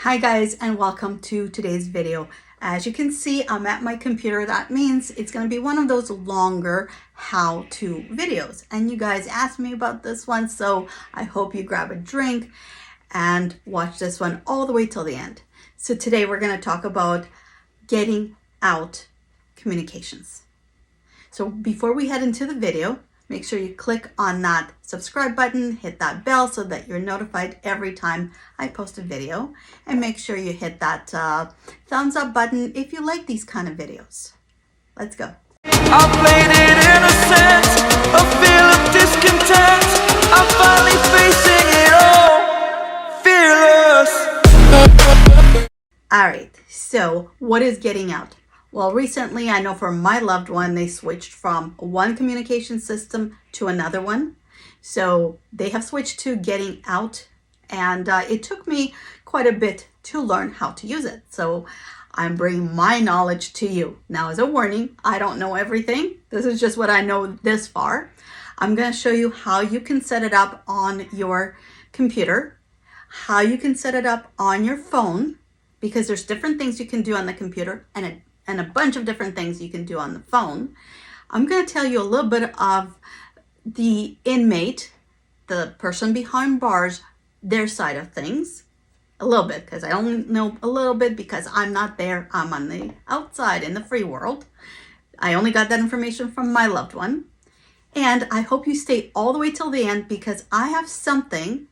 Hi guys, and welcome to today's video. As you can see, I'm at my computer. That means it's going to be one of those longer how-to videos. And you guys asked me about this one, so I hope you grab a drink and watch this one all the way till the end. So today we're going to talk about getting out communications. So before we head into the video, make sure you click on that subscribe button, hit that bell so that you're notified every time I post a video, and make sure you hit that thumbs up button if you like these kind of videos. Let's go. I played it innocent, a feel of discontent. I'm finally facing it all, fearless. All right, so what is getting out? Well, recently, I know for my loved one, they switched from one communication system to another one. So they have switched to getting out, and it took me quite a bit to learn how to use it. So I'm bringing my knowledge to you. Now, as a warning, I don't know everything. This is just what I know this far. I'm going to show you how you can set it up on your computer, how you can set it up on your phone, because there's different things you can do on the computer and a bunch of different things you can do on the phone. I'm going to tell you a little bit of the inmate, the person behind bars, their side of things. A little bit, because I only know a little bit because I'm not there. I'm on the outside in the free world. I only got that information from my loved one. And I hope you stay all the way till the end, because I have something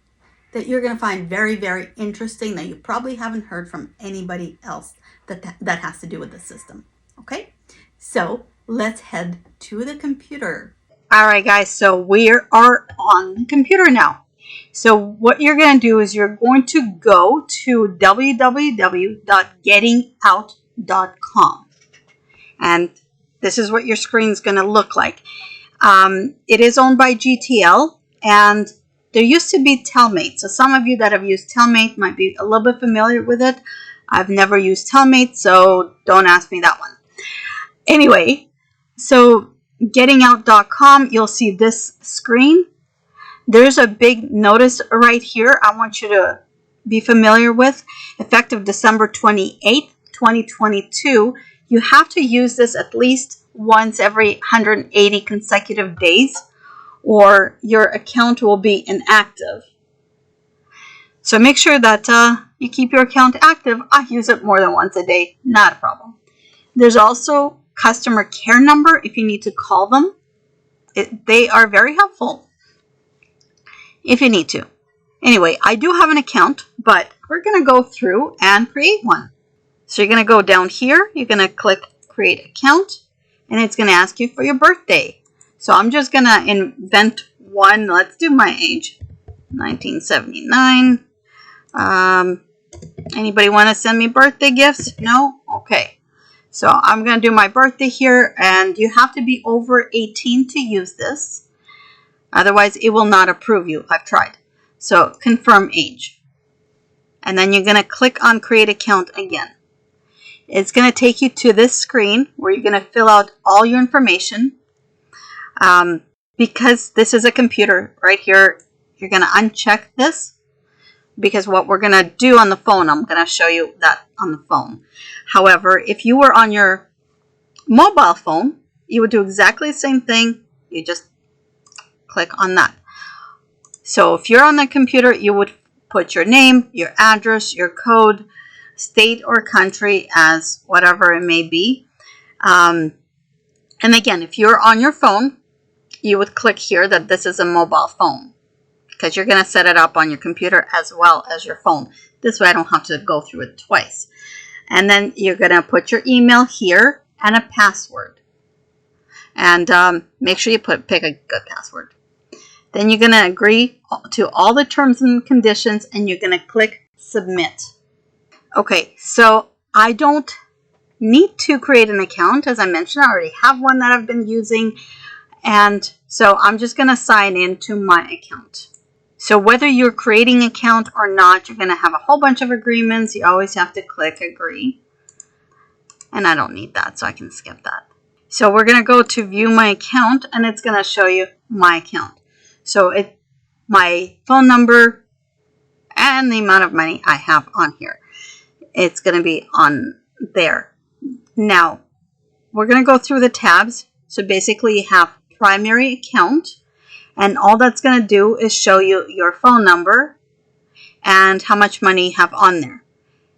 that you're going to find very, very interesting that you probably haven't heard from anybody else that has to do with the system. Okay, so let's head to the computer. All right, guys, so we are on the computer now. So what you're going to do is you're going to go to www.gettingout.com. And this is what your screen is going to look like. It is owned by GTL, and there used to be Telmate. So some of you that have used Telmate might be a little bit familiar with it. I've never used Telmate, so don't ask me that one. Anyway, so gettingout.com, you'll see this screen. There's a big notice right here I want you to be familiar with. Effective December 28th, 2022, you have to use this at least once every 180 consecutive days, or your account will be inactive. So make sure that you keep your account active. I use it more than once a day, not a problem. There's also customer care number if you need to call them. They are very helpful if you need to. Anyway, I do have an account, but we're going to go through and create one. So you're going to go down here. You're going to click create account, and it's going to ask you for your birthday. So I'm just going to invent one. Let's do my age, 1979. Anybody want to send me birthday gifts? No? Okay. So I'm going to do my birthday here, and you have to be over 18 to use this. Otherwise, it will not approve you. I've tried. So confirm age. And then you're going to click on create account again. It's going to take you to this screen where you're going to fill out all your information. Because this is a computer right here, you're going to uncheck this, because what we're going to do on the phone, I'm going to show you that on the phone. However, if you were on your mobile phone, you would do exactly the same thing. You just click on that. So if you're on the computer, you would put your name, your address, your code, state or country as whatever it may be. And again, if you're on your phone, you would click here that this is a mobile phone, because you're going to set it up on your computer as well as your phone. This way I don't have to go through it twice. And then you're going to put your email here and a password. And make sure you pick a good password. Then you're going to agree to all the terms and conditions, and you're going to click submit. Okay, so I don't need to create an account. As I mentioned, I already have one that I've been using. And so I'm just going to sign into my account. So whether you're creating an account or not, you're going to have a whole bunch of agreements. You always have to click agree. And I don't need that, so I can skip that. So we're going to go to view my account, and it's going to show you my account. So my phone number and the amount of money I have on here. it's going to be on there. Now, we're going to go through the tabs. So basically you have primary account, and all that's going to do is show you your phone number and how much money you have on there.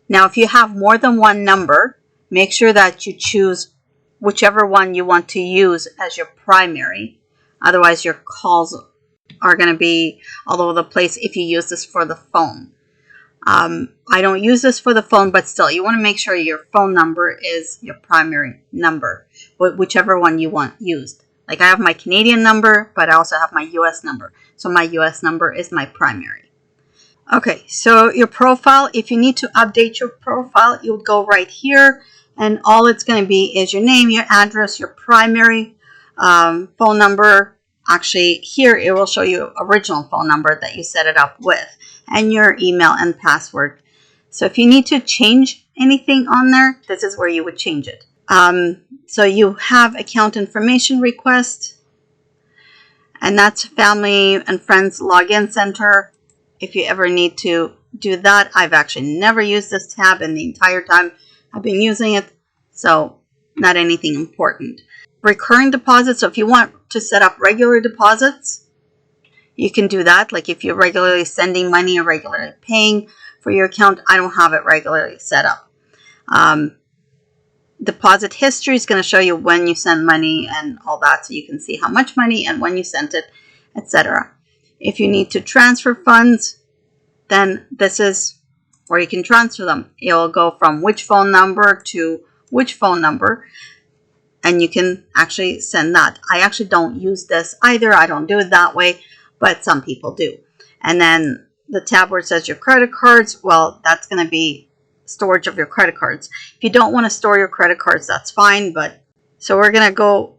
Now, if you have more than one number, make sure that you choose whichever one you want to use as your primary. Otherwise, your calls are going to be all over the place if you use this for the phone. I don't use this for the phone, but still, you want to make sure your phone number is your primary number, whichever one you want used. Like I have my Canadian number, but I also have my US number. So my US number is my primary. Okay, so your profile, if you need to update your profile, you would go right here, and all it's going to be is your name, your address, your primary phone number. Actually, here it will show you original phone number that you set it up with, and your email and password. So if you need to change anything on there, this is where you would change it. So you have account information request, and that's family and friends login center. If you ever need to do that, I've actually never used this tab in the entire time I've been using it, so not anything important. Recurring deposits, so if you want to set up regular deposits, you can do that. Like if you're regularly sending money or regularly paying for your account, I don't have it regularly set up. Deposit history is going to show you when you send money and all that, so you can see how much money and when you sent it, etc. If you need to transfer funds, then this is where you can transfer them. It will go from which phone number to which phone number, and you can actually send that. I actually don't use this either. I don't do it that way, but some people do. And then the tab where it says your credit cards, well, that's going to be storage of your credit cards. If you don't want to store your credit cards, that's fine. But so we're going to go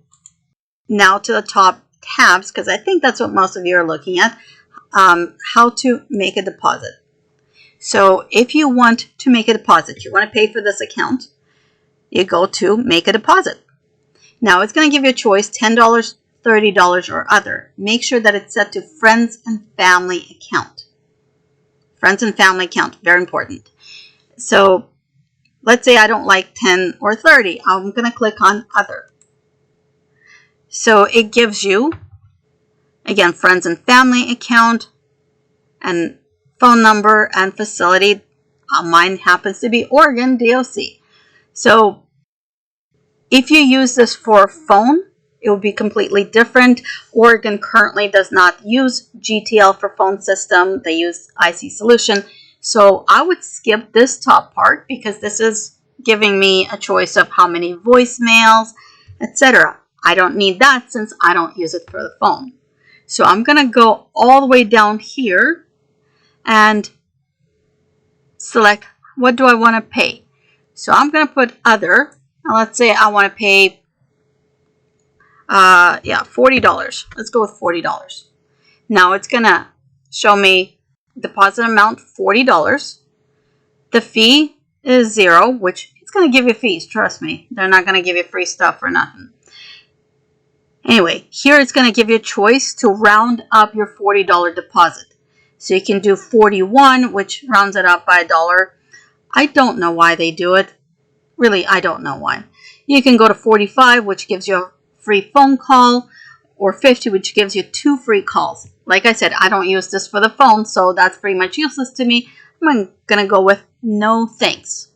now to the top tabs, because I think that's what most of you are looking at, how to make a deposit. So if you want to make a deposit, you want to pay for this account, you go to make a deposit. Now it's going to give you a choice, $10, $30, or other. Make sure that it's set to friends and family account. Friends and family account, very important. So let's say I don't like 10 or 30. I'm going to click on other. So it gives you, again, friends and family account and phone number and facility. Mine happens to be Oregon DOC. So if you use this for phone, it will be completely different. Oregon currently does not use GTL for phone system. They use IC solution. So I would skip this top part because this is giving me a choice of how many voicemails, etc. I don't need that since I don't use it for the phone. So I'm going to go all the way down here and select what do I want to pay. So I'm going to put other. Now let's say I want to pay $40. Let's go with $40. Now it's going to show me deposit amount $40. The fee is 0, which it's going to give you fees. Trust me. They're not going to give you free stuff for nothing. Anyway, here it's going to give you a choice to round up your $40 deposit. So you can do 41, which rounds it up by $1. I don't know why they do it. Really, I don't know why. You can go to 45, which gives you a free phone call, or 50, which gives you 2 free calls. Like I said, I don't use this for the phone, so that's pretty much useless to me. I'm going to go with no thanks.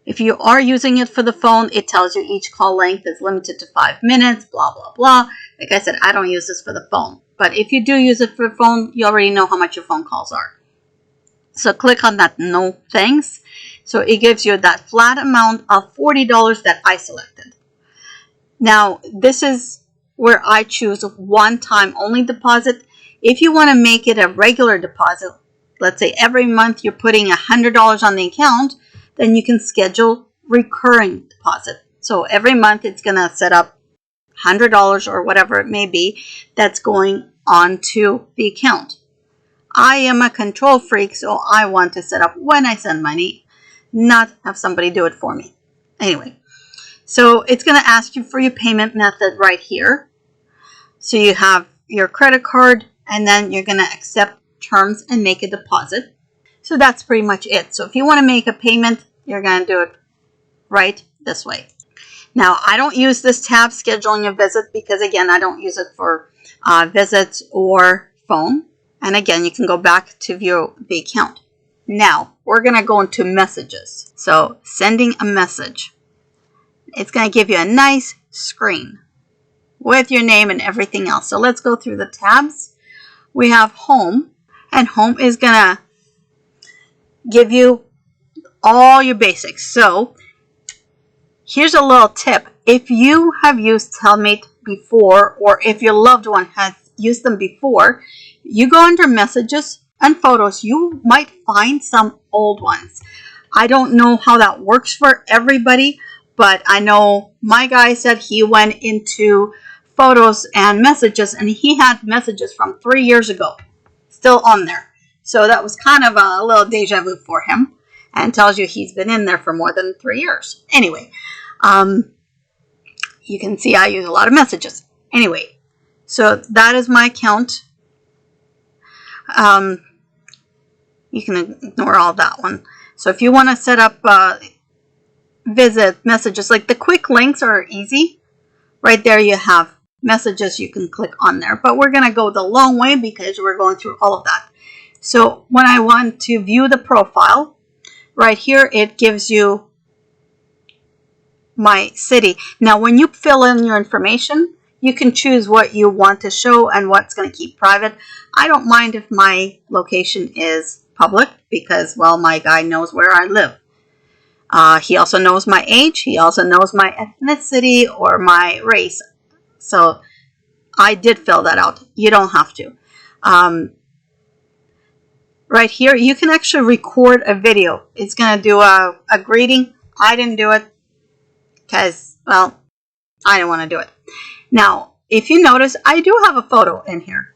If you are using it for the phone, it tells you each call length is limited to 5 minutes, blah, blah, blah. Like I said, I don't use this for the phone. But if you do use it for the phone, you already know how much your phone calls are. So click on that no thanks. So it gives you that flat amount of $40 that I selected. Now, this is where I choose one-time only deposit. If you want to make it a regular deposit, let's say every month you're putting $100 on the account, then you can schedule recurring deposit. So every month it's going to set up $100 or whatever it may be that's going onto the account. I am a control freak, so I want to set up when I send money, not have somebody do it for me. Anyway, so it's going to ask you for your payment method right here. So you have your credit card, and then you're going to accept terms and make a deposit. So So that's pretty much it. So if you want to make a payment, you're going to do it right this way. Now, I don't use this tab, scheduling a visit, because again, I don't use it for visits or phone. And again, you can go back to view the account. Now, we're going to go into messages. So sending a message. It's going to give you a nice screen with your name and everything else. So let's go through the tabs. We have home, and home is going to give you all your basics. So here's a little tip. If you have used Inmate before, or if your loved one has used them before, you go under messages and photos. You might find some old ones. I don't know how that works for everybody, but I know my guy said he went into photos and messages, and he had messages from 3 years ago still on there. So that was kind of a little deja vu for him, and tells you he's been in there for more than 3 years. Anyway, you can see I use a lot of messages. Anyway, so that is my account. You can ignore all that one. So if you want to set up visit messages, like the quick links are easy. Right there you have messages you can click on there. But we're going to go the long way because we're going through all of that. So when I want to view the profile, right here it gives you my city. Now when you fill in your information, you can choose what you want to show and what's going to keep private. I don't mind if my location is public because, well, my guy knows where I live. He also knows my age. He also knows my ethnicity or my race. So I did fill that out. You don't have to. Right here, you can actually record a video. It's going to do a greeting. I didn't do it because, well, I didn't want to do it. Now, if you notice, I do have a photo in here.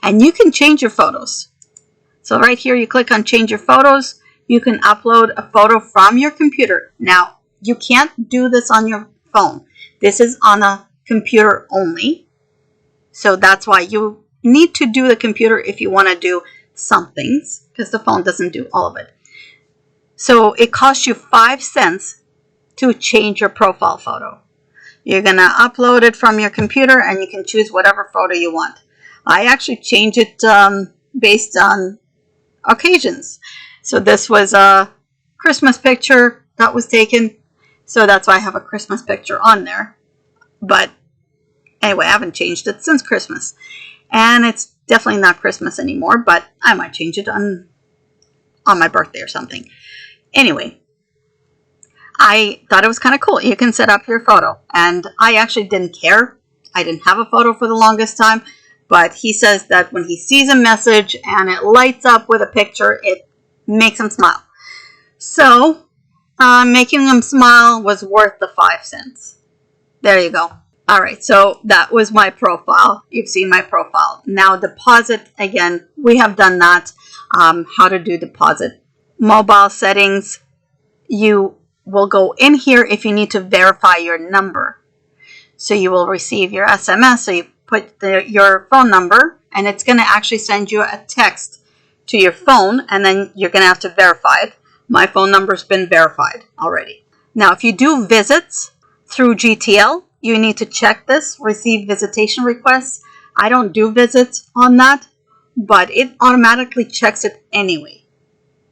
And you can change your photos. So right here, you click on change your photos. You can upload a photo from your computer. Now, you can't do this on your phone. This is on a computer only. So that's why you need to do the computer if you want to do some things, because the phone doesn't do all of it. So it costs you 5 cents to change your profile photo. You're going to upload it from your computer and you can choose whatever photo you want. I actually change it based on occasions. So this was a Christmas picture that was taken. So that's why I have a Christmas picture on there. But anyway, I haven't changed it since Christmas. And it's definitely not Christmas anymore, but I might change it on my birthday or something. Anyway, I thought it was kind of cool. You can set up your photo. And I actually didn't care. I didn't have a photo for the longest time. But he says that when he sees a message and it lights up with a picture, it makes him smile. So, making him smile was worth the 5 cents. There you go. All right, so that was my profile. You've seen my profile. Now, deposit, again, we have done that. How to do deposit. Mobile settings, you will go in here if you need to verify your number. So you will receive your SMS. So you put your phone number, and it's going to actually send you a text to your phone, and then you're going to have to verify it. My phone number's been verified already. Now, if you do visits through GTL, you need to check this, receive visitation requests. I don't do visits on that, but it automatically checks it anyway.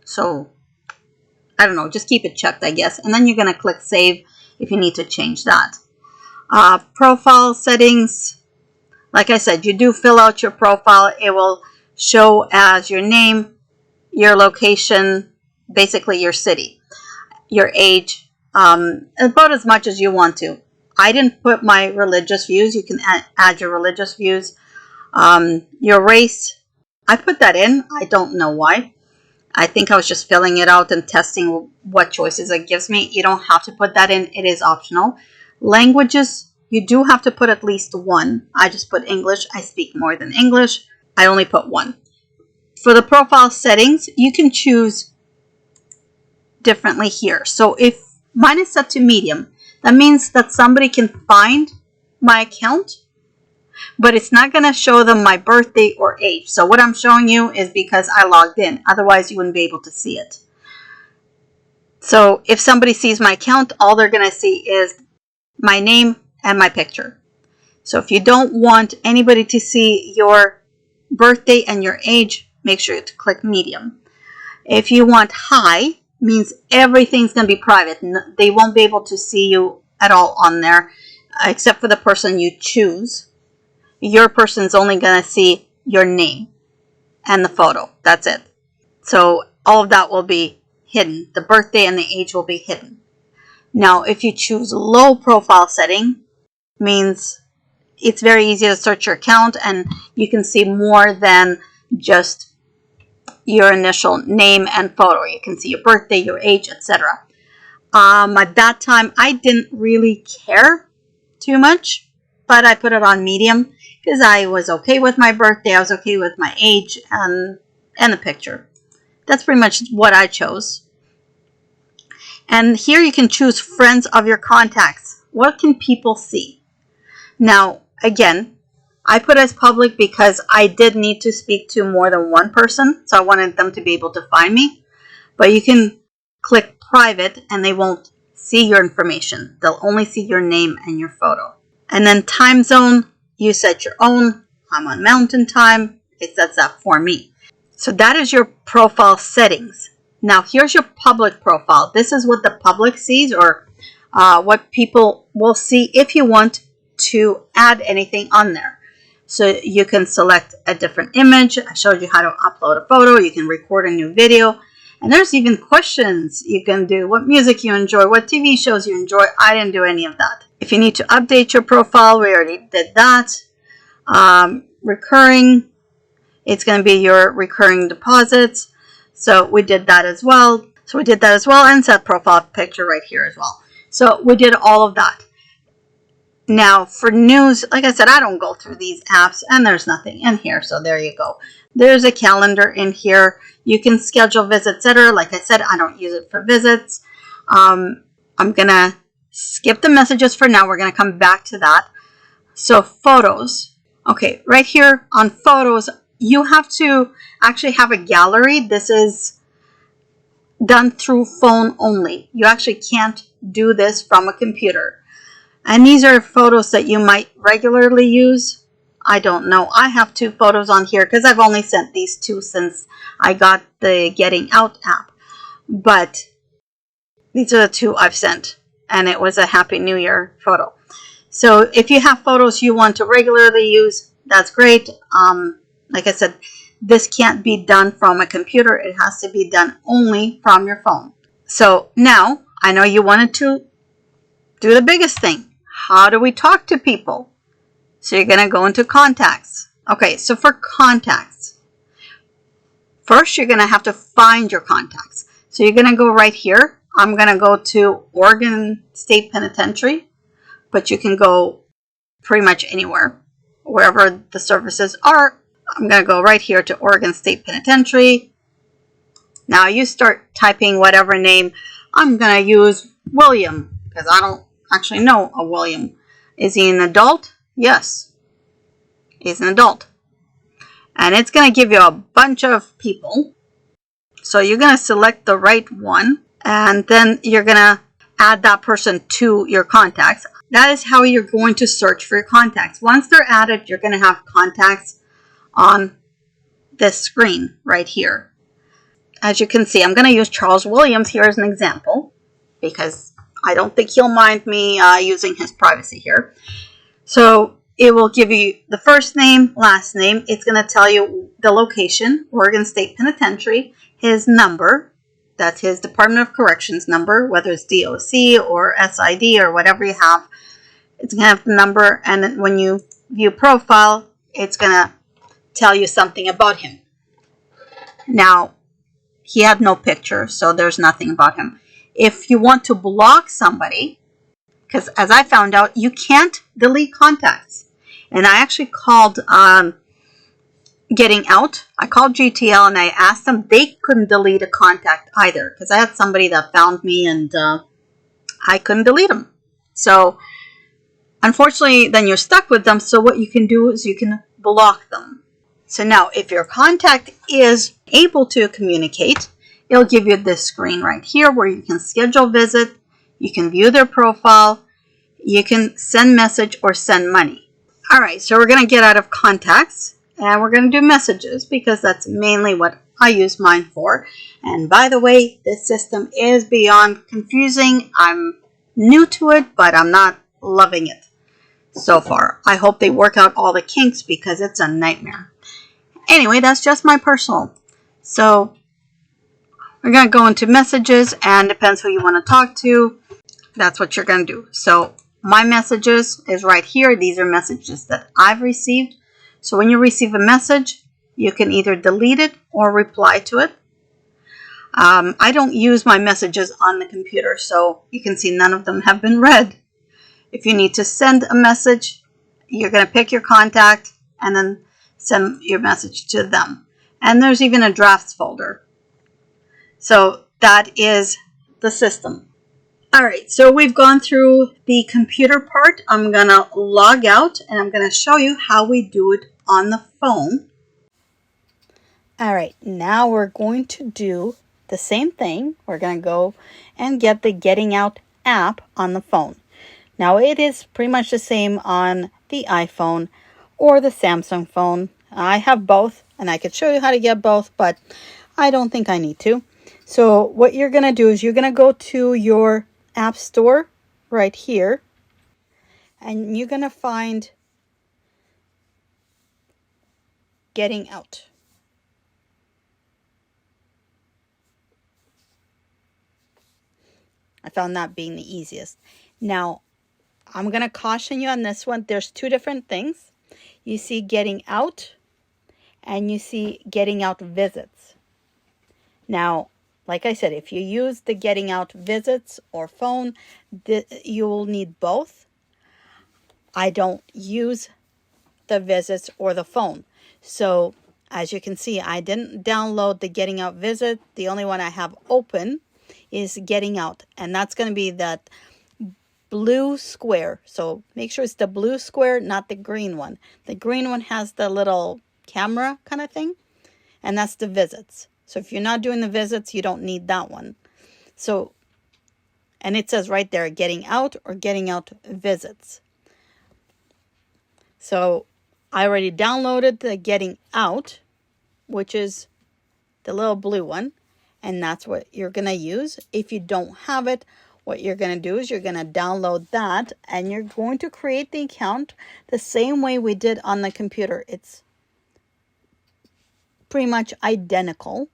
So, I don't know, just keep it checked, I guess. And then you're going to click save if you need to change that. Profile settings, like I said, you do fill out your profile. It will show as your name, your location, basically your city, your age, about as much as you want to. I didn't put my religious views. You can add your religious views. Your race, I put that in. I don't know why. I think I was just filling it out and testing what choices it gives me. You don't have to put that in. It is optional. Languages, you do have to put at least one. I just put English. I speak more than English. I only put one. For the profile settings, you can choose differently here. So if mine is set to medium, that means that somebody can find my account but it's not going to show them my birthday or age. So what I'm showing you is because I logged in. Otherwise, you wouldn't be able to see it. So if somebody sees my account, all they're going to see is my name and my picture. So if you don't want anybody to see your birthday and your age, make sure to click medium. If you want high, means everything's going to be private. They won't be able to see you at all on there, except for the person you choose. Your person's only going to see your name and the photo. That's it. So all of that will be hidden. The birthday and the age will be hidden. Now, if you choose low profile setting, means it's very easy to search your account and you can see more than just your initial name and photo. You can see your birthday, your age, etc. At that time, I didn't really care too much, but I put it on medium because I was okay with my birthday, I was okay with my age, and the picture. That's pretty much what I chose. And here you can choose friends of your contacts. What can people see? Now, again, I put as public because I did need to speak to more than one person, so I wanted them to be able to find me. But you can click private and they won't see your information. They'll only see your name and your photo. And then time zone, you set your own. I'm on Mountain Time. It sets that for me. So that is your profile settings. Now here's your public profile. This is what the public sees, or what people will see if you want to add anything on there. So you can select a different image. I showed you how to upload a photo. You can record a new video. And there's even questions you can do. What music you enjoy, what TV shows you enjoy. I didn't do any of that. If you need to update your profile, we already did that. Recurring, it's going to be your recurring deposits. So we did that as well. And set profile picture right here as well. So we did all of that. Now for news, like I said, I don't go through these apps and there's nothing in here. So there you go. There's a calendar in here. You can schedule visits, etc. Like I said, I don't use it for visits. I'm going to skip the messages for now. We're going to come back to that. So photos. Okay, right here on photos, you have to actually have a gallery. This is done through phone only. You actually can't do this from a computer. And these are photos that you might regularly use. I don't know. I have 2 photos on here because I've only sent these 2 since I got the GettingOut app. But these are the 2 I've sent. And it was a Happy New Year photo. So if you have photos you want to regularly use, that's great. Like I said, this can't be done from a computer. It has to be done only from your phone. So now, I know you wanted to do the biggest thing. How do we talk to people? So you're going to go into contacts. Okay, so for contacts, first you're going to have to find your contacts. So you're going to go right here. I'm going to go to Oregon State Penitentiary, but you can go pretty much anywhere, wherever the services are. I'm going to go right here to Oregon State Penitentiary. Now you start typing whatever name. I'm going to use William because I don't actually know a William. Is he an adult? Yes, he's an adult. And it's going to give you a bunch of people. So you're going to select the right one. And then you're going to add that person to your contacts. That is how you're going to search for your contacts. Once they're added, you're going to have contacts on this screen right here. As you can see, I'm going to use Charles Williams here as an example because I don't think he'll mind me using his privacy here. So it will give you the first name, last name. It's going to tell you the location, Oregon State Penitentiary, his number. That's his Department of Corrections number, whether it's DOC or SID or whatever you have. It's going to have the number, and when you view profile, it's going to tell you something about him. Now, he had no picture, so there's nothing about him. If you want to block somebody, because as I found out, you can't delete contacts. And I actually called GettingOut. I called GTL and I asked them. They couldn't delete a contact either because I had somebody that found me and I couldn't delete them. So Unfortunately, then you're stuck with them. So what you can do is you can block them. So now if your contact is able to communicate, it'll give you this screen right here where you can schedule visit, you can view their profile, you can send message or send money. All right, so we're going to get out of contacts and we're going to do messages because that's mainly what I use mine for. And by the way, this system is beyond confusing. I'm new to it, but I'm not loving it so far. I hope they work out all the kinks because it's a nightmare. Anyway, that's just my personal. So we're going to go into messages, and depends who you want to talk to. That's what you're going to do. So my messages is right here. These are messages that I've received. So when you receive a message, you can either delete it or reply to it. I don't use my messages on the computer, so you can see none of them have been read. If you need to send a message, you're going to pick your contact and then send your message to them. And there's even a drafts folder. So that is the system. All right, so we've gone through the computer part. I'm going to log out and I'm going to show you how we do it on the phone. All right, now we're going to do the same thing. We're going to go and get the GettingOut app on the phone. Now, it is pretty much the same on the iPhone or the Samsung phone. I have both, and I could show you how to get both, but I don't think I need to. So what you're going to do is you're going to go to your App Store right here, and you're going to find GettingOut. I found that being the easiest. Now, I'm going to caution you on this one. There's two different things. You see GettingOut and you see GettingOut visits. Now, like I said, if you use the GettingOut visits or phone, you will need both. I don't use the visits or the phone. So as you can see, I didn't download the GettingOut visit. The only one I have open is GettingOut, and that's going to be that blue square. So make sure it's the blue square, not the green one. The green one has the little camera kind of thing, and that's the visits. So if you're not doing the visits, you don't need that one. So, and it says right there, GettingOut or GettingOut visits. So I already downloaded the GettingOut, which is the little blue one, and that's what you're going to use. If you don't have it, what you're going to do is you're going to download that, and you're going to create the account the same way we did on the computer. It's pretty much identical.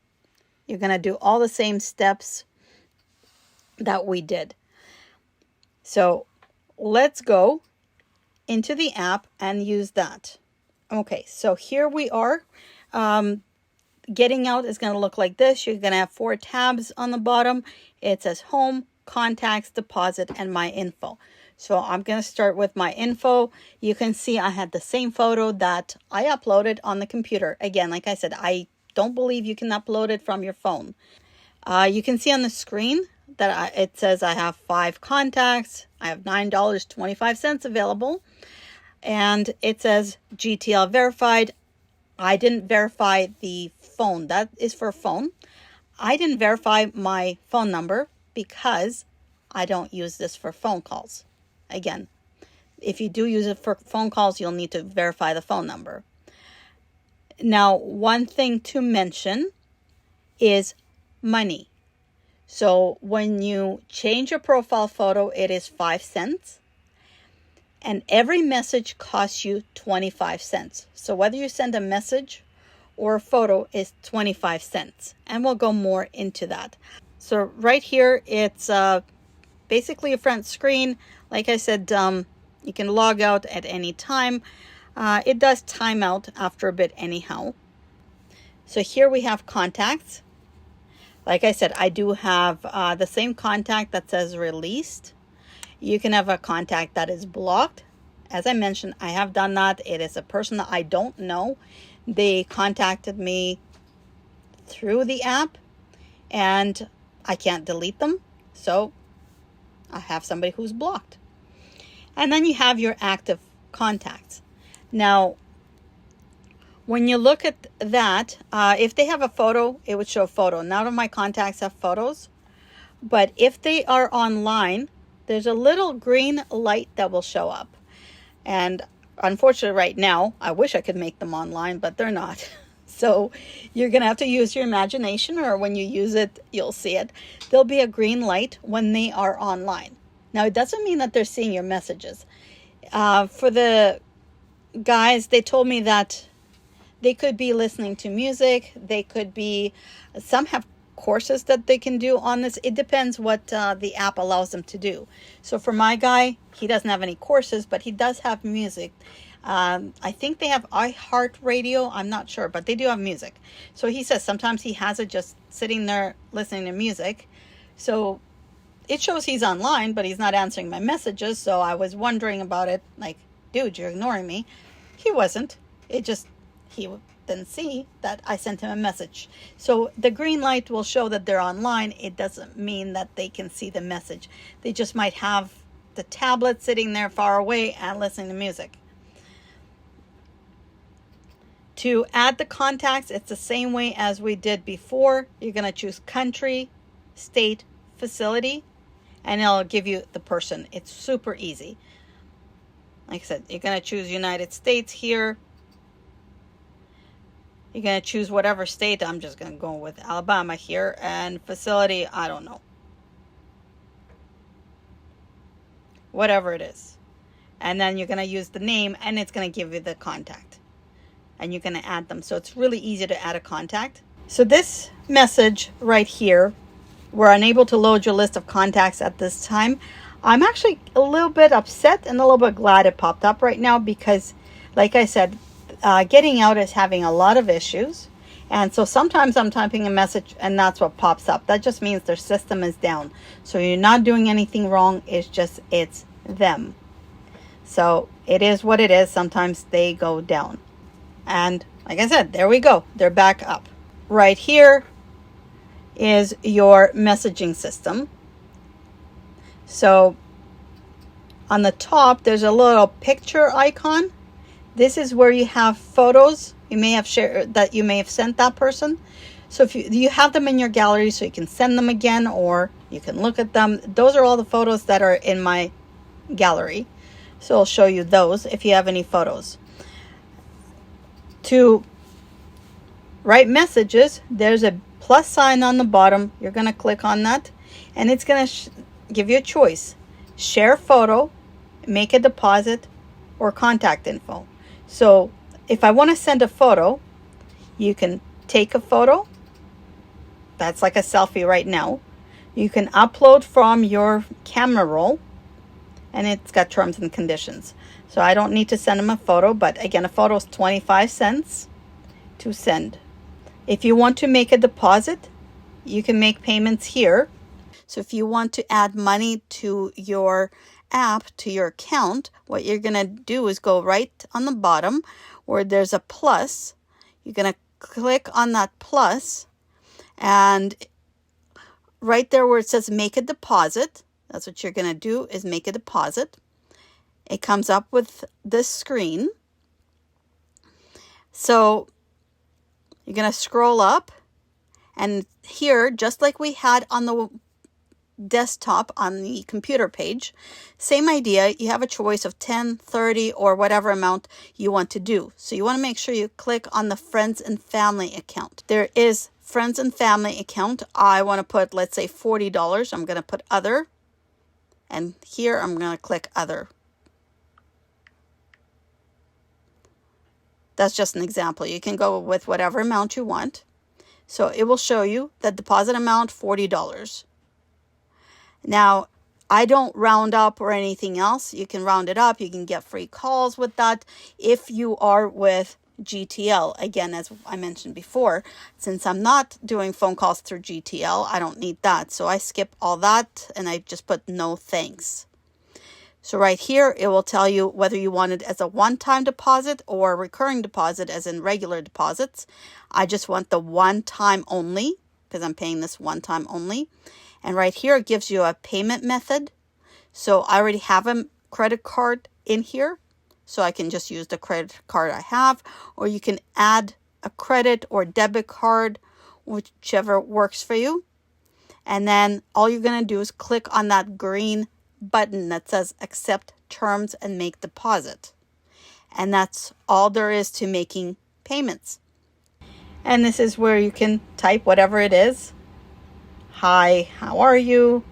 You're going to do all the same steps that we did. So let's go into the app and use that. Okay, so here we are. GettingOut is going to look like this. You're going to have 4 tabs on the bottom. It says Home, Contacts, Deposit, and My Info. So I'm going to start with My Info. You can see I had the same photo that I uploaded on the computer. Again, like I said, I don't believe you can upload it from your phone. You can see on the screen that it says I have 5 contacts. I have $9.25 available. And it says GTL verified. I didn't verify the phone. That is for phone. I didn't verify my phone number because I don't use this for phone calls. Again, if you do use it for phone calls, you'll need to verify the phone number. Now, one thing to mention is money. So when you change your profile photo, it is 5 cents. And every message costs you 25 cents. So whether you send a message or a photo is 25 cents. And we'll go more into that. So right here, it's basically a front screen. Like I said, you can log out at any time. It does time out after a bit anyhow. So here we have contacts. Like I said, I do have the same contact that says released. You can have a contact that is blocked. As I mentioned, I have done that. It is a person that I don't know. They contacted me through the app and I can't delete them. So I have somebody who's blocked. And then you have your active contacts. Now, when you look at that, if they have a photo, it would show photo. None of my contacts have photos. But if they are online, there's a little green light that will show up. And unfortunately right now, I wish I could make them online, but they're not. So you're going to have to use your imagination, or when you use it, you'll see it. There'll be a green light when they are online. Now, it doesn't mean that they're seeing your messages. For the guys, they told me that they could be listening to music. They could be, some have courses that they can do on this. It depends what the app allows them to do. So for my guy, he doesn't have any courses, but he does have music. I think they have iHeartRadio. I'm not sure, but they do have music. So he says sometimes he has it just sitting there listening to music. So it shows he's online, but he's not answering my messages. So I was wondering about it. Like, dude, you're ignoring me. He wasn't. It just, he didn't see that I sent him a message. So the green light will show that they're online. It doesn't mean that they can see the message. They just might have the tablet sitting there far away and listening to music. To add the contacts, it's the same way as we did before. You're going to choose country, state, facility, and it'll give you the person. It's super easy. Like I said, you're going to choose United States here. You're going to choose whatever state. I'm just going to go with Alabama here. And facility, I don't know. Whatever it is. And then you're going to use the name, and it's going to give you the contact. And you're going to add them. So it's really easy to add a contact. So this message right here, we're unable to load your list of contacts at this time. I'm actually a little bit upset and a little bit glad it popped up right now because, like I said, GettingOut is having a lot of issues. And so sometimes I'm typing a message and that's what pops up. That just means their system is down. So you're not doing anything wrong. It's just, it's them. So it is what it is. Sometimes they go down. And like I said, there we go. They're back up. Right here is your messaging system. So on the top, there's a little picture icon. This is where you have photos you may have shared that you may have sent that person. So if you have them in your gallery, so you can send them again or you can look at them. Those are all the photos that are in my gallery. So I'll show you those if you have any photos. To write messages, there's a plus sign on the bottom. You're going to click on that and it's going to give you a choice. Share photo, make a deposit, or contact info. So if I want to send a photo, you can take a photo. That's like a selfie right now. You can upload from your camera roll and it's got terms and conditions. So I don't need to send them a photo, but again, a photo is 25 cents to send. If you want to make a deposit, you can make payments here. So if you want to add money to your app, to your account, what you're going to do is go right on the bottom where there's a plus. You're going to click on that plus and right there where it says make a deposit, that's what you're going to do is make a deposit. It comes up with this screen. So you're going to scroll up and here, just like we had on the desktop on the computer page, same idea. You have a choice of 10, 30, or whatever amount you want to do. So you want to make sure you click on the friends and family account. There is friends and family account. I want to put, let's say $40. I'm going to put other. And here I'm going to click other. That's just an example. You can go with whatever amount you want. So it will show you the deposit amount, $40. Now, I don't round up or anything else. You can round it up. You can get free calls with that if you are with GTL. Again, as I mentioned before, since I'm not doing phone calls through GTL, I don't need that. So I skip all that and I just put no thanks. So right here, it will tell you whether you want it as a one-time deposit or a recurring deposit as in regular deposits. I just want the one-time only because I'm paying this one time only. And right here, it gives you a payment method. So I already have a credit card in here. So I can just use the credit card I have, or you can add a credit or debit card, whichever works for you. And then all you're going to do is click on that green button that says accept terms and make deposit. And that's all there is to making payments. And this is where you can type whatever it is. Hi, how are you?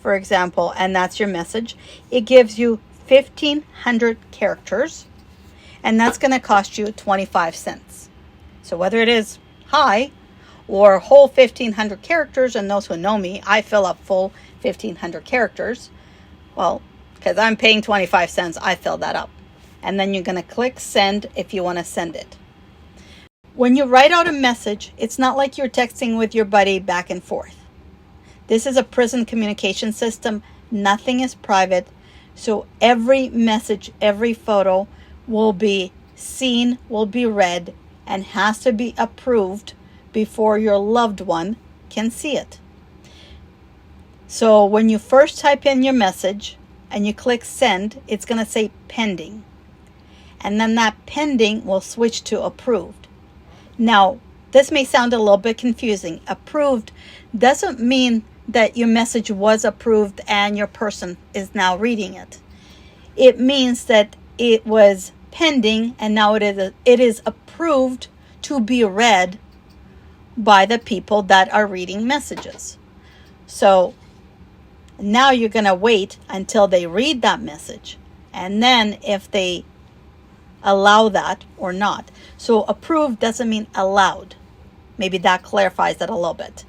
For example, and that's your message. It gives you 1,500 characters, and that's going to cost you 25 cents. So whether it is hi or whole 1,500 characters, and those who know me, I fill up full 1,500 characters. Well, because I'm paying 25 cents, I fill that up. And then you're going to click send if you want to send it. When you write out a message, it's not like you're texting with your buddy back and forth. This is a prison communication system. Nothing is private. So every message, every photo will be seen, will be read, and has to be approved before your loved one can see it. So when you first type in your message and you click send, it's going to say pending. And then that pending will switch to approved. Now, this may sound a little bit confusing. Approved doesn't mean that your message was approved and your person is now reading it. It means that it was pending and now it is approved to be read by the people that are reading messages. So now you're going to wait until they read that message, and then if they allow that or not. So approved doesn't mean allowed. Maybe that clarifies that a little bit.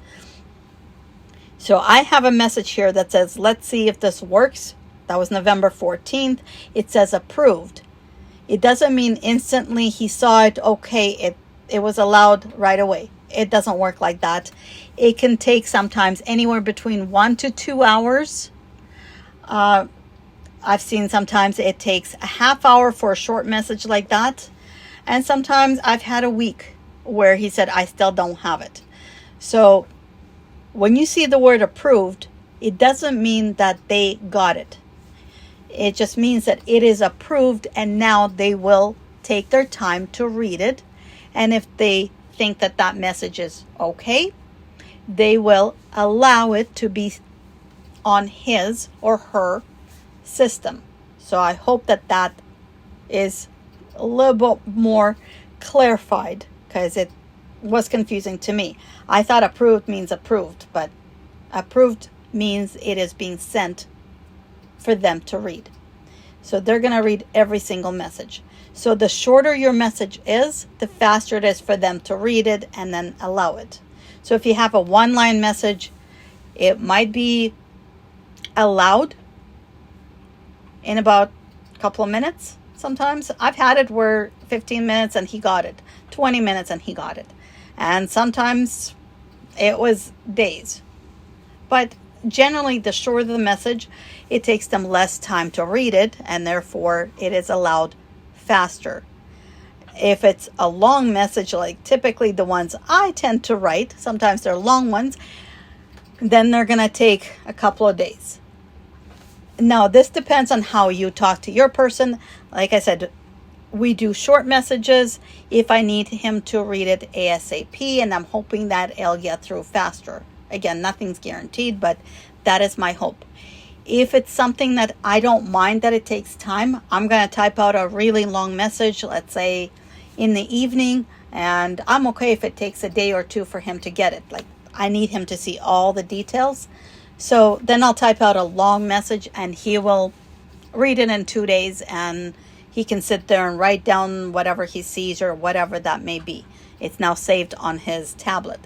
So I have a message here that says, let's see if this works. That was November 14th. It says approved. It doesn't mean instantly he saw it, okay, it was allowed right away. It doesn't work like that. It can take sometimes anywhere between 1 to 2 hours. I've seen sometimes it takes a half hour for a short message like that. And sometimes I've had a week where he said, I still don't have it. So when you see the word approved, it doesn't mean that they got it. It just means that it is approved, and now they will take their time to read it. And if they think that that message is okay, they will allow it to be on his or her system. So I hope that that is a little bit more clarified, because it was confusing to me. I thought approved means approved, but approved means it is being sent for them to read. So they're going to read every single message. So the shorter your message is, the faster it is for them to read it and then allow it. So if you have a one-line message, it might be allowed in about a couple of minutes. Sometimes I've had it where 15 minutes and he got it, 20 minutes and he got it. And sometimes it was days. But generally, the shorter the message, it takes them less time to read it, and therefore it is allowed faster. If it's a long message, like typically the ones I tend to write, sometimes they're long ones, then they're going to take a couple of days. Now, this depends on how you talk to your person. Like I said, we do short messages if I need him to read it ASAP, and I'm hoping that it'll get through faster. Again, nothing's guaranteed, but that is my hope. If it's something that I don't mind that it takes time, I'm going to type out a really long message, let's say in the evening, and I'm okay if it takes a day or two for him to get it. Like, I need him to see all the details. So then I'll type out a long message and he will read it in 2 days, and he can sit there and write down whatever he sees or whatever that may be. It's now saved on his tablet.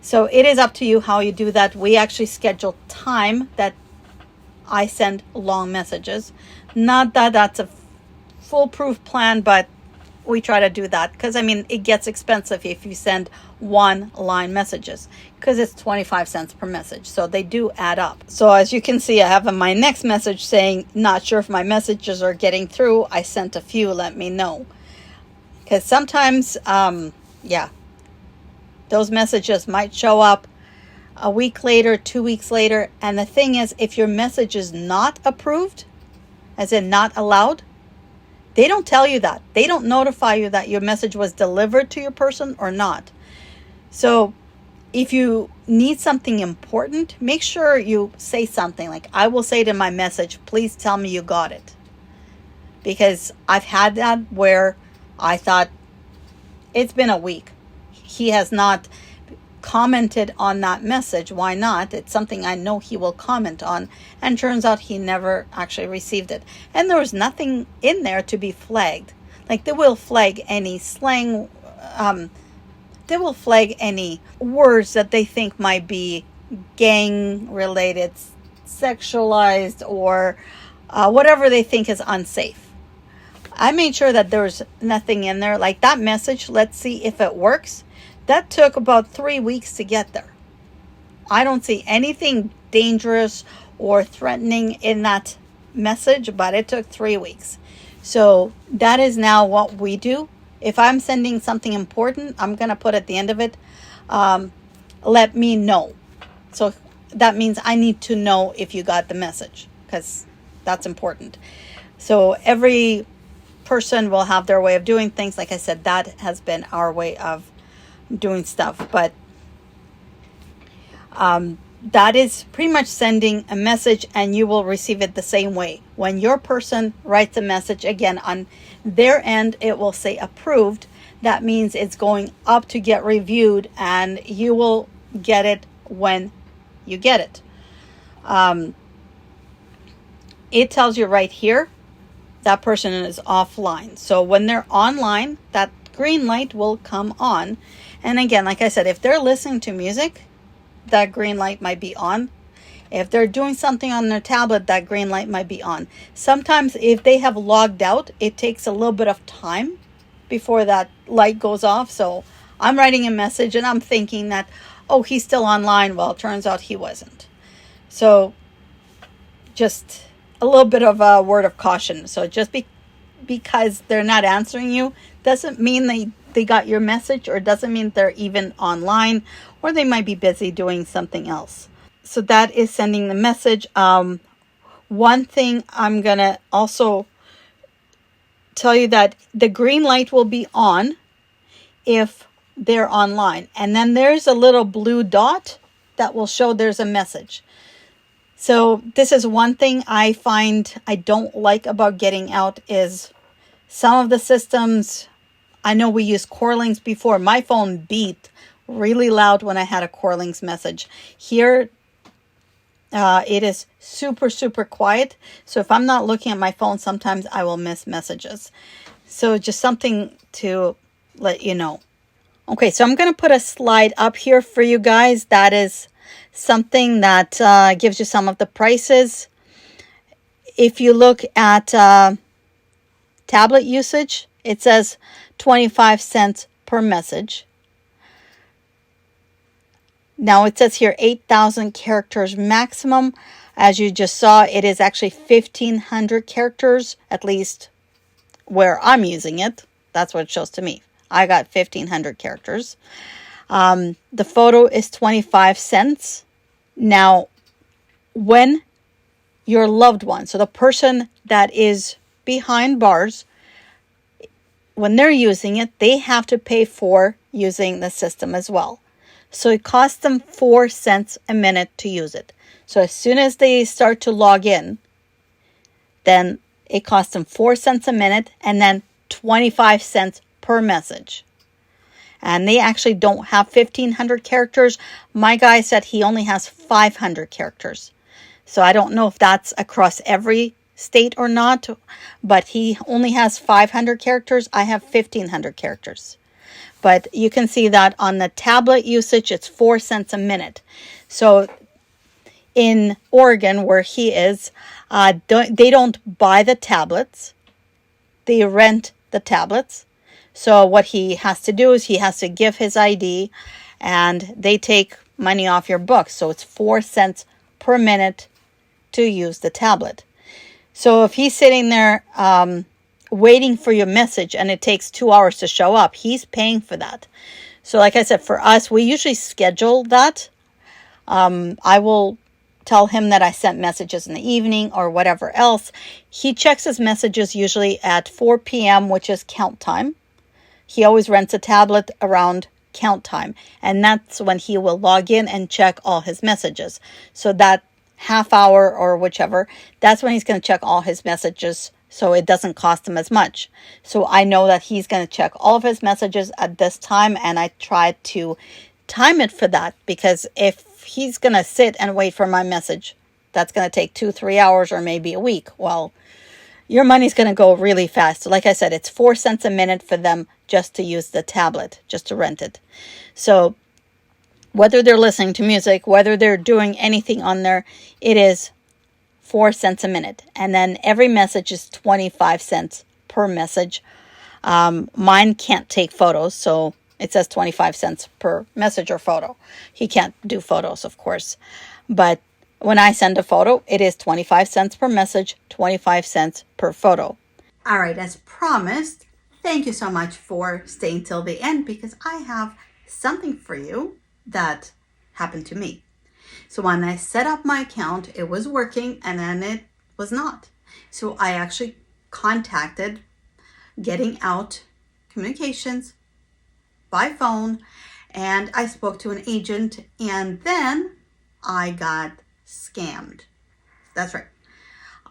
So it is up to you how you do that. We actually schedule time that I send long messages. Not that that's a foolproof plan, but we try to do that because, I mean, it gets expensive if you send one line messages because it's 25 cents per message. So they do add up. So as you can see, I have my next message saying, not sure if my messages are getting through. I sent a few, let me know. Because sometimes, those messages might show up a week later, 2 weeks later. And the thing is, if your message is not approved, as in not allowed, they don't tell you that. They don't notify you that your message was delivered to your person or not. So if you need something important, make sure you say something like, I will say to my message, please tell me you got it. Because I've had that where I thought, it's been a week. He has not commented on that message. Why not? It's something I know he will comment on. And turns out he never actually received it. And there was nothing in there to be flagged. Like, they will flag any slang, they will flag any words that they think might be gang related, sexualized, or whatever they think is unsafe. I made sure that there was nothing in there. Like that message, let's see if it works. That took about 3 weeks to get there. I don't see anything dangerous or threatening in that message, but it took 3 weeks. So that is now what we do. If I'm sending something important, I'm going to put at the end of it, let me know. So that means I need to know if you got the message, because that's important. So every person will have their way of doing things. Like I said, that has been our way of doing stuff. But that is pretty much sending a message, and you will receive it the same way. When your person writes a message, again, on their end, it will say approved. That means it's going up to get reviewed, and you will get it when you get it. It tells you right here, that person is offline. So when they're online, that green light will come on. And again, like I said, if they're listening to music, that green light might be on. If they're doing something on their tablet, that green light might be on. Sometimes if they have logged out, it takes a little bit of time before that light goes off. So I'm writing a message and I'm thinking that, oh, he's still online. Well, it turns out he wasn't. So just a little bit of a word of caution. So just because they're not answering you doesn't mean they got your message, or doesn't mean they're even online, or they might be busy doing something else. So that is sending the message. One thing I'm going to also tell you, that the green light will be on if they're online. And then there's a little blue dot that will show there's a message. So this is one thing I find I don't like about GettingOut, is some of the systems, I know we used Corlings before. My phone beeped really loud when I had a Corlings message. Here, it is super, super quiet. So if I'm not looking at my phone, sometimes I will miss messages. So just something to let you know. Okay, so I'm going to put a slide up here for you guys. That is something that gives you some of the prices. If you look at tablet usage, it says 25 cents per message. Now it says here 8,000 characters maximum. As you just saw, it is actually 1,500 characters, at least where I'm using it. That's what it shows to me. I got 1,500 characters. The photo is 25 cents. Now, when your loved one, so the person that is behind bars, when they're using it, they have to pay for using the system as well. So it costs them 4 cents a minute to use it. So as soon as they start to log in, then it costs them 4 cents a minute, and then 25 cents per message. And they actually don't have 1,500 characters. My guy said he only has 500 characters. So I don't know if that's across every state or not, but he only has 500 characters. I have 1,500 characters. But you can see that on the tablet usage, it's 4 cents a minute. So in Oregon, where he is, they don't buy the tablets. They rent the tablets. So what he has to do is he has to give his ID, and they take money off your books. So it's 4 cents per minute to use the tablet. So if he's sitting there waiting for your message and it takes 2 hours to show up, he's paying for that. So like I said, for us, we usually schedule that. I will tell him that I sent messages in the evening or whatever else. He checks his messages usually at 4 p.m., which is count time. He always rents a tablet around count time, and that's when he will log in and check all his messages. So that half hour or whichever, that's when he's going to check all his messages, so it doesn't cost him as much. So I know that he's going to check all of his messages at this time, and I try to time it for that, because if he's going to sit and wait for my message, that's going to take 2-3 hours or maybe a week. Well, your money's going to go really fast. So like I said, it's 4 cents a minute for them just to use the tablet, just to rent it. So whether they're listening to music, whether they're doing anything on there, it is 4 cents a minute. And then every message is 25 cents per message. Mine can't take photos, so it says 25 cents per message or photo. He can't do photos, of course. But when I send a photo, it is 25 cents per message, 25 cents per photo. All right, as promised, thank you so much for staying till the end, because I have something for you that happened to me. So when I set up my account, it was working and then it was not. So I actually contacted GettingOut Communications by phone, and I spoke to an agent, and then I got scammed. That's right.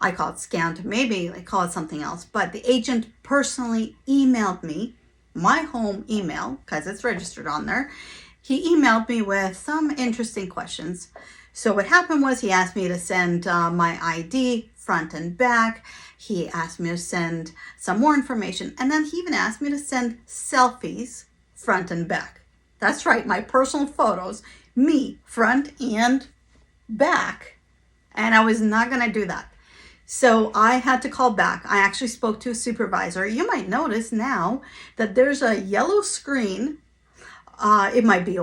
I call it scammed. Maybe I call it something else. But the agent personally emailed me, my home email, because it's registered on there. He emailed me with some interesting questions. So what happened was he asked me to send my ID front and back. He asked me to send some more information. And then he even asked me to send selfies front and back. That's right, my personal photos, me front and back, and I was not going to do that. So I had to call back. I actually spoke to a supervisor. You might notice now that there's a yellow screen. It might be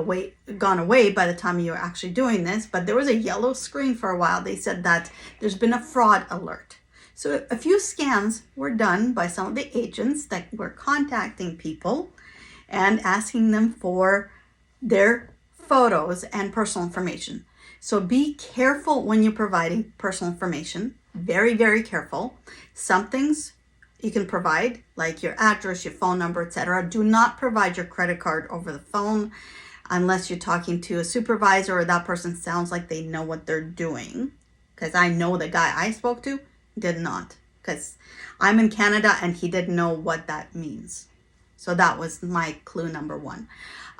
gone away by the time you're actually doing this, but there was a yellow screen for a while. They said that there's been a fraud alert. So a few scans were done by some of the agents that were contacting people and asking them for their photos and personal information. So be careful when you're providing personal information. Very, very careful. Some things you can provide, like your address, your phone number, etc. Do not provide your credit card over the phone unless you're talking to a supervisor or that person sounds like they know what they're doing. Because I know the guy I spoke to did not. Because I'm in Canada and he didn't know what that means. So that was my clue number one.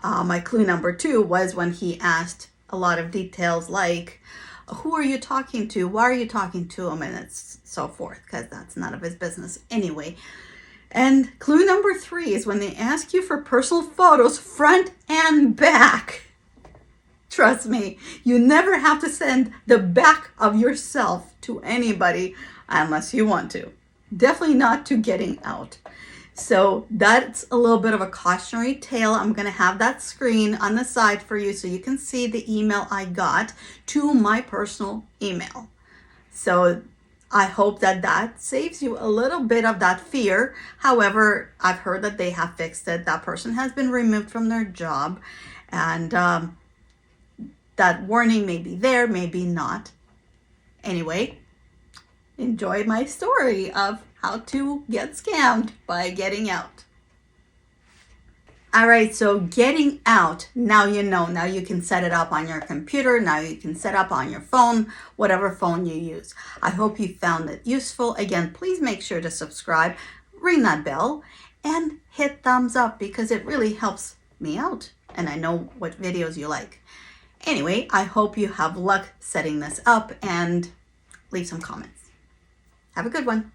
My clue number two was when he asked a lot of details like, who are you talking to? Why are you talking to him? And it's so forth, because that's none of his business anyway. And clue number three is when they ask you for personal photos front and back. Trust me, you never have to send the back of yourself to anybody unless you want to. Definitely not to GettingOut. So that's a little bit of a cautionary tale. I'm going to have that screen on the side for you so you can see the email I got to my personal email. So I hope that saves you a little bit of that fear. However, I've heard that they have fixed it. That person has been removed from their job, and that warning may be there, maybe not. Anyway, enjoy my story of how to get scammed by GettingOut. All right, so GettingOut, now you know. Now you can set it up on your computer. Now you can set up on your phone, whatever phone you use. I hope you found it useful. Again, please make sure to subscribe, ring that bell, and hit thumbs up, because it really helps me out and I know what videos you like. Anyway, I hope you have luck setting this up, and leave some comments. Have a good one.